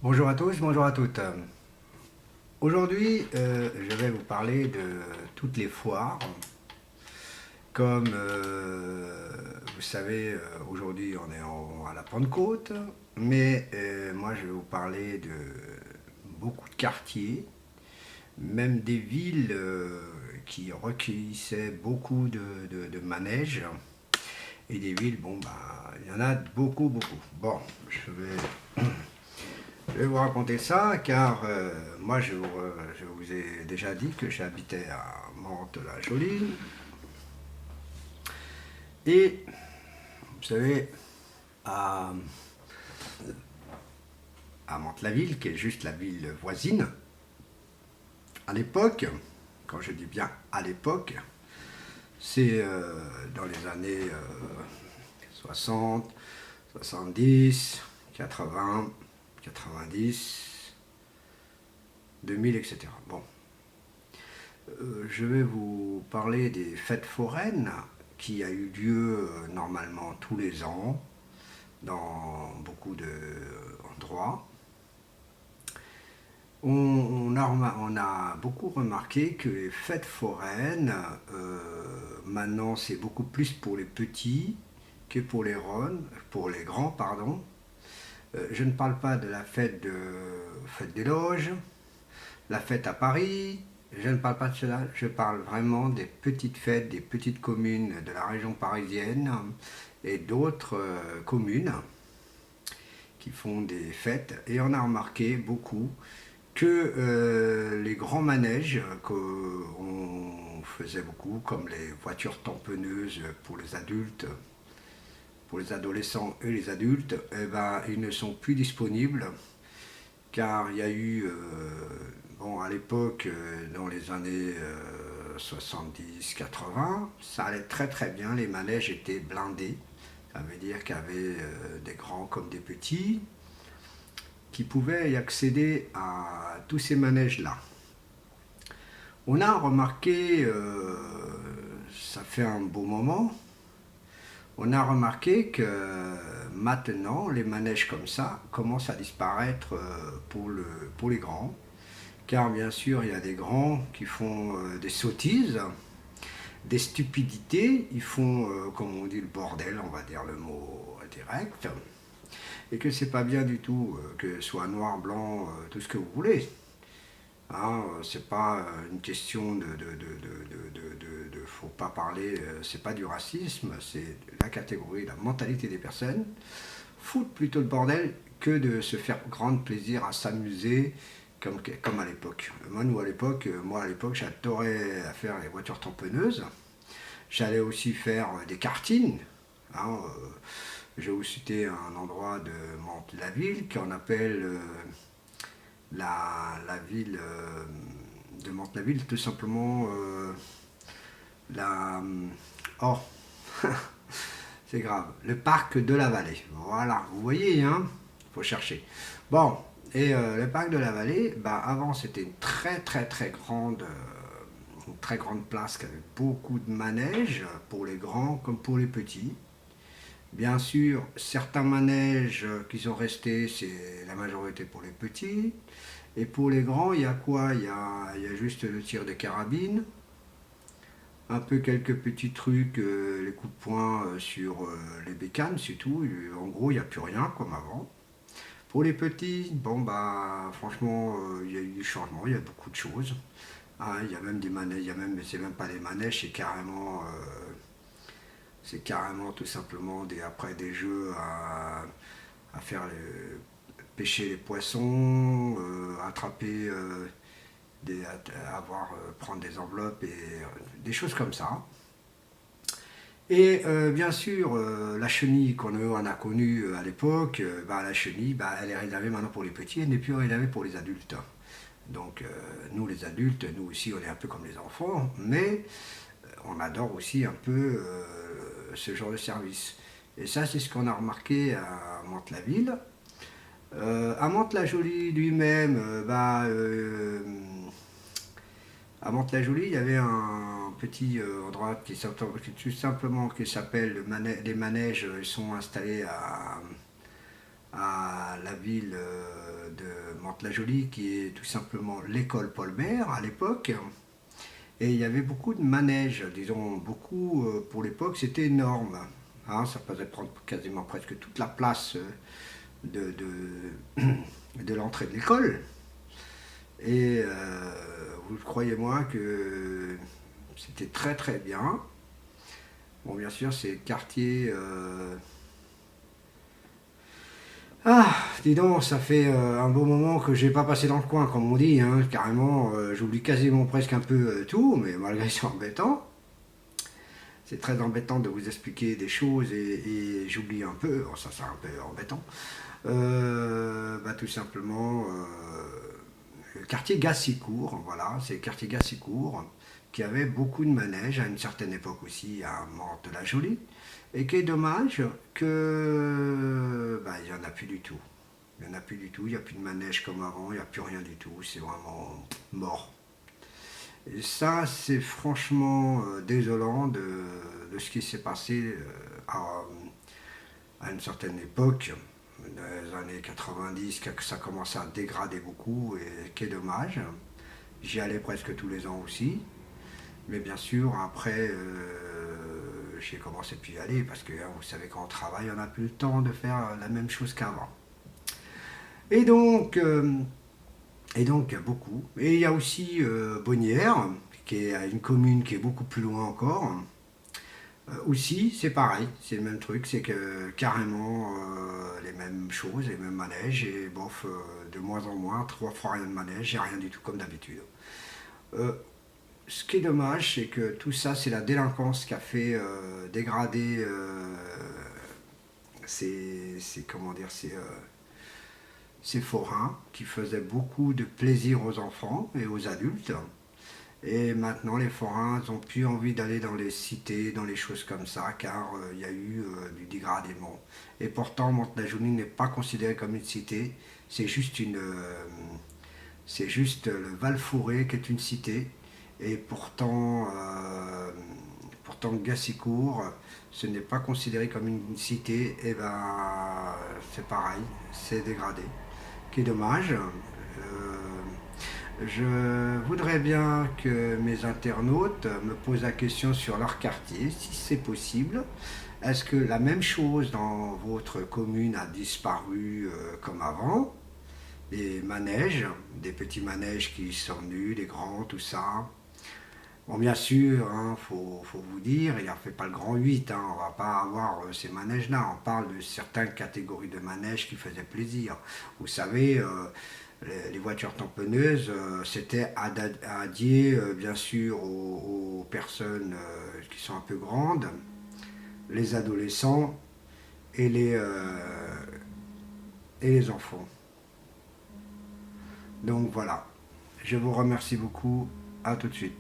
Bonjour à tous, bonjour à toutes. Aujourd'hui, je vais vous parler de toutes les foires. Comme vous savez, aujourd'hui on est à la Pentecôte, mais moi je vais vous parler de beaucoup de quartiers, même des villes qui recueillissaient beaucoup de manèges. Et des villes, bon, bah, il y en a beaucoup, beaucoup. Bon, je vais vous raconter ça car moi je vous ai déjà dit que j'habitais à Mantes-la-Jolie et vous savez à, à Mantes-la-Ville qui est juste la ville voisine, à l'époque, quand je dis bien à l'époque, c'est dans les années 60, 70, 80, 90, 2000, etc. Bon, je vais vous parler des fêtes foraines qui a eu lieu normalement tous les ans dans beaucoup d'endroits. On a beaucoup remarqué que les fêtes foraines, maintenant c'est beaucoup plus pour les petits que pour les grands, pardon. Je ne parle pas de la fête des loges, la fête à Paris. Je ne parle pas de cela, je parle vraiment des petites fêtes, des petites communes de la région parisienne et d'autres communes qui font des fêtes. Et on a remarqué beaucoup que les grands manèges qu'on faisait beaucoup, comme les voitures tamponneuses pour les adultes, pour les adolescents et les adultes, eh ben, ils ne sont plus disponibles car il y a eu, bon, à l'époque, dans les années 70-80, ça allait très très bien, les manèges étaient blindés, ça veut dire qu'il y avait des grands comme des petits qui pouvaient y accéder à tous ces manèges-là. On a remarqué, ça fait un beau moment, on a remarqué que maintenant, les manèges comme ça commencent à disparaître pour les grands. Car bien sûr, il y a des grands qui font des sottises, des stupidités, ils font, comme on dit, le bordel, on va dire le mot direct, et que c'est pas bien du tout, que ce soit noir, blanc, tout ce que vous voulez. Hein, c'est pas une question faut pas parler, c'est pas du racisme, c'est la catégorie, la mentalité des personnes. Foutre plutôt le bordel que de se faire grand plaisir à s'amuser comme à l'époque. Moi à l'époque, j'adorais faire les voitures tamponneuses. J'allais aussi faire des kartings. Hein, je vais vous citer un endroit de Mantes-la-Ville qu'on appelle la ville de Mantes-la-Ville, tout simplement la. Oh, c'est grave. Le parc de la Vallée. Voilà, vous voyez, hein, faut chercher. Bon, et le parc de la Vallée, bah, avant c'était une très grande place qui avait beaucoup de manèges pour les grands comme pour les petits. Bien sûr, certains manèges qui sont restés, c'est la majorité pour les petits. Et pour les grands, il y a quoi il y a juste le tir de carabine, un peu quelques petits trucs, les coups de poing sur les bécanes, c'est tout. En gros, il n'y a plus rien comme avant. Pour les petits, bon bah franchement, il y a eu du changement, il y a beaucoup de choses. Ah, il y a même des manèges, c'est même pas des manèges, c'est carrément tout simplement après des jeux à faire pêcher les poissons, attraper prendre des enveloppes et des choses comme ça. Et bien sûr, la chenille qu'on a connue à l'époque, bah, la chenille, bah, elle est réservée maintenant pour les petits, elle n'est plus réservée pour les adultes. Donc nous les adultes, nous aussi on est un peu comme les enfants, mais on adore aussi un peu ce genre de service. Et ça c'est ce qu'on a remarqué à Mantes-la-Ville. À Mantes-la-Jolie lui-même, à Mantes-la-Jolie, il y avait un petit endroit tout simplement qui s'appelle les manèges. Ils sont installés à la ville Mantes-la-Jolie, qui est tout simplement l'école Paul Bert à l'époque. Et il y avait beaucoup de manèges, disons beaucoup, pour l'époque c'était énorme. Hein, ça faisait prendre quasiment presque toute la place de l'entrée de l'école. Et vous croyez-moi que c'était très très bien. Bon, bien sûr, c'est le quartier. Ah, dis donc, ça fait un beau moment que j'ai pas passé dans le coin, comme on dit, hein, carrément. J'oublie quasiment presque un peu tout, mais malgré c'est embêtant. C'est très embêtant de vous expliquer des choses et j'oublie un peu. Bon, ça, c'est un peu embêtant. Tout simplement, le quartier Gassicourt, voilà, c'est le quartier Gassicourt qui avait beaucoup de manèges à une certaine époque aussi à Mantes-la-Jolie, et qui est dommage que il n'y en a plus du tout. Il n'y en a plus du tout, il n'y a plus de manège comme avant, il n'y a plus rien du tout, c'est vraiment mort. Et ça, c'est franchement désolant de ce qui s'est passé à une certaine époque, dans les années 90, que ça commence à dégrader beaucoup, et qui est dommage. J'y allais presque tous les ans aussi. Mais bien sûr, après, j'ai commencé plus y aller parce que vous savez, quand on travaille, on n'a plus le temps de faire la même chose qu'avant. Et donc, euh, et donc, beaucoup. Et il y a aussi Bonnières, qui est une commune qui est beaucoup plus loin encore. Aussi, c'est pareil, c'est le même truc, c'est que carrément les mêmes choses, les mêmes manèges, et bof, de moins en moins, 3 fois rien de manège, et rien du tout comme d'habitude. Euh, Ce qui est dommage, c'est que tout ça, c'est la délinquance qui a fait dégrader comment dire, ces forains qui faisaient beaucoup de plaisir aux enfants et aux adultes. Et maintenant, les forains n'ont plus envie d'aller dans les cités, dans les choses comme ça, car il y a eu du dégradement. Et pourtant, Mantes-la-Jolie n'est pas considéré comme une cité, c'est juste c'est juste le Val-Fouré qui est une cité. Et pourtant Gassicourt, ce n'est pas considéré comme une cité, et ben c'est pareil, c'est dégradé. Qui est dommage. Je voudrais bien que mes internautes me posent la question sur leur quartier, si c'est possible. Est-ce que la même chose dans votre commune a disparu comme avant? Des manèges, des petits manèges qui sont venus, des grands, tout ça. Bon, bien sûr, hein, faut vous dire, il a fait pas le grand 8, hein, on va pas avoir ces manèges-là. On parle de certaines catégories de manèges qui faisaient plaisir. Vous savez, les voitures tamponneuses, c'était dédié, bien sûr, aux personnes qui sont un peu grandes, les adolescents et les enfants. Donc voilà, je vous remercie beaucoup, à tout de suite.